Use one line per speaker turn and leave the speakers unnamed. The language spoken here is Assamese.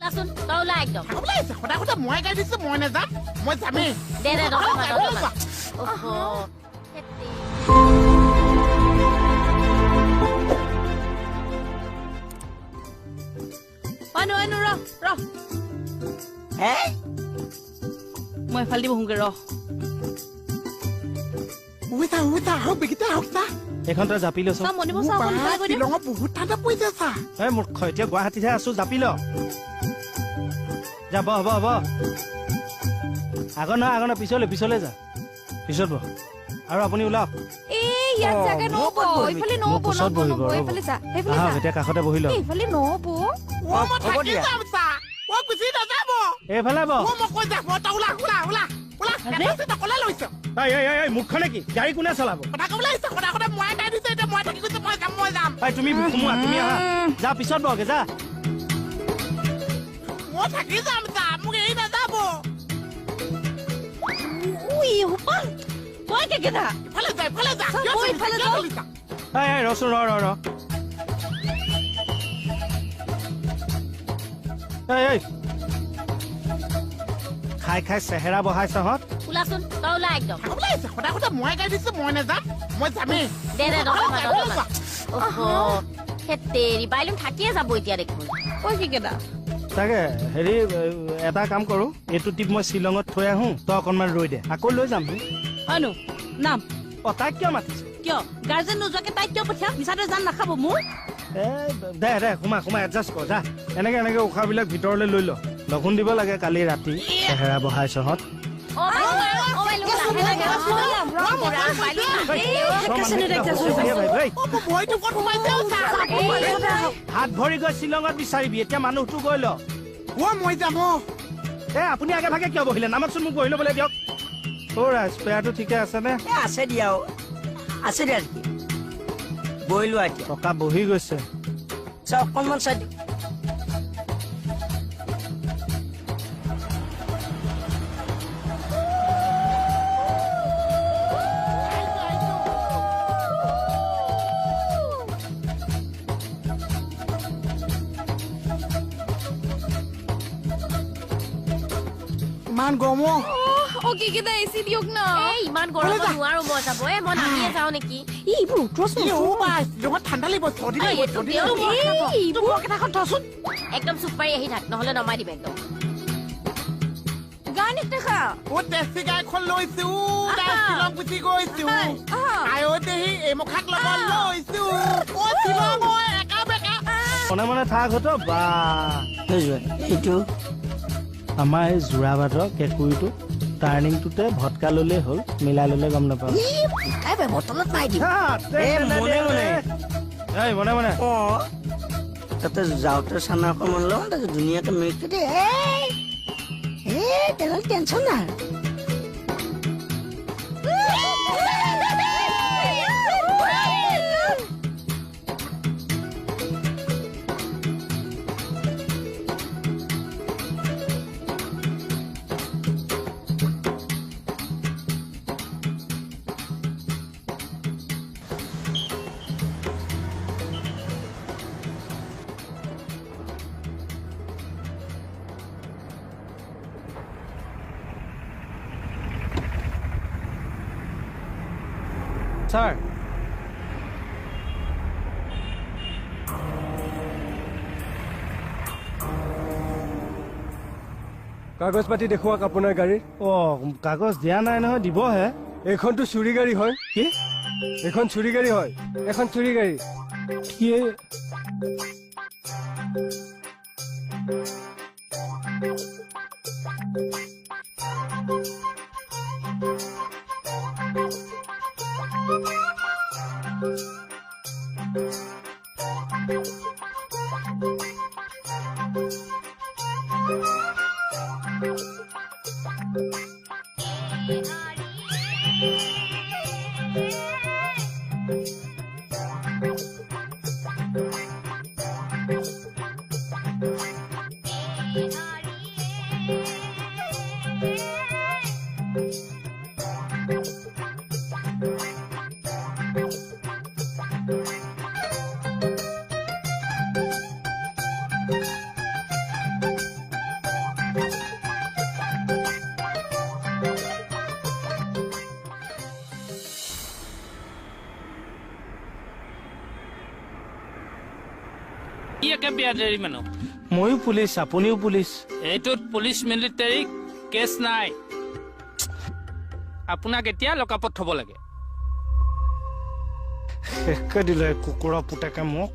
ওলাচোন তই ওলা একদম
ওলাইছে সদায় সদায় মই গাই দিছো মই নাযাম মই যামেই
দে
মই এফালে দি বহোগে
উইতা আহক বেগিতে আহক চা
এখন তই জাপি লৈছ
শ্বিলঙত বহুত ঠাণ্ডা পৰিছে চা
মূৰ্খ এতিয়া গুৱাহাটীতহে আছো জাপি ল যাব হ'ব হ'ব আগত নহয় পিছলৈ যা পিছত বহ আৰু আপুনি ওলাওক এতিয়া কাষতে বহি লওক এইফালে বহ মুখখন নেকি গাড়ী কোনে চলাব তুমি সোমোৱা তুমি আহা যা পিছত বহগে যা
মই থাকি যাম চা মোক এৰি নাযাব
ৰচোন ৰ খাই চেহেৰা বহাই চহত
ওলাচোন তই ওলা একদম
ওলাইছে সদায় সদায় মই গাই দিছো মই নাযাম মই যামেই
তেৰি বাইলুম থাকিয়ে যাব এতিয়া দেখোন
তাকে হেৰি এটা কাম কৰো এইটো টিপ মই শ্বিলঙত থৈ আহো তই অকনমান ৰৈ দে আকৌ লৈ যাম
নাম
তাইক কিয় মাতিছে
কিয় গাৰ্জেন নোযোৱাকে তাইক কিয় পঠিয়া মিছাতে জান নাখাব মোৰ
দে সোমা এডজাষ্ট কৰ যা এনেকে উশাহবিলাক ভিতৰলৈ লৈ ল লঘোণ দিব লাগে কালি ৰাতি চেহেৰা বহাই চহত হাত ভৰি গৈ শ্বিলঙত বিচাৰিবি এতিয়া মানুহটো গৈ ল
মই যাম
আপুনি আগে ভাগে কিয় বহিলে নামকচোন মোক বহি ল'বলৈ দিয়ক স্পেয়াৰটো ঠিকে আছে নে
আছে দিয়া বহি লোৱা
টকা বহি গৈছে
অকণমান চাই
ইমান গৰম
এচি দিয়ক ন ইমান গৰমত নোৱাৰো মই যাব মই নামিয়ে যাওঁ নেকি
ঠাণ্ডা লাগিব
একদম চুপ পাৰি আহি থাক নহলে নমাই দিম একদম
টেক্সি গাড়ীখন লৈছো শ্বিলং গুচি গৈছো আয়দেহি এমুখাক লগত লৈছো
মনে থাক হতো বা
এইটো
আমাৰ এই যোৰাবাটৰ কেঁকুৰিটো টাৰ্ণিংটোতে ভটকা ললেই হ'ল মিলাই ললে গম নাপাওঁ মনে
তাতে যাওঁতে চানা অকণমান লওঁ তাৰপিছত ধুনীয়াকে মিক্স টেনচন নাই
ছাৰ
কাগজ পাতি দেখুৱাক আপোনাৰ গাড়ীৰ
কাগজ দিয়া নাই নহয় দিবহে
এইখনতো চুৰি গাড়ী হয়
কি
এখন চুৰি গাড়ী হয় এখন চুৰি গাড়ী
কি
একে বিয়াদাৰী মানুহ
ময়ো পুলিচ আপুনিও পুলিচ
এইটোত পুলিচ মিলিটাৰী কেছ নাই আপোনাক এতিয়া লকআপত থব লাগে
শেষকে দিলে কুকুৰৰ পুতেকে মোক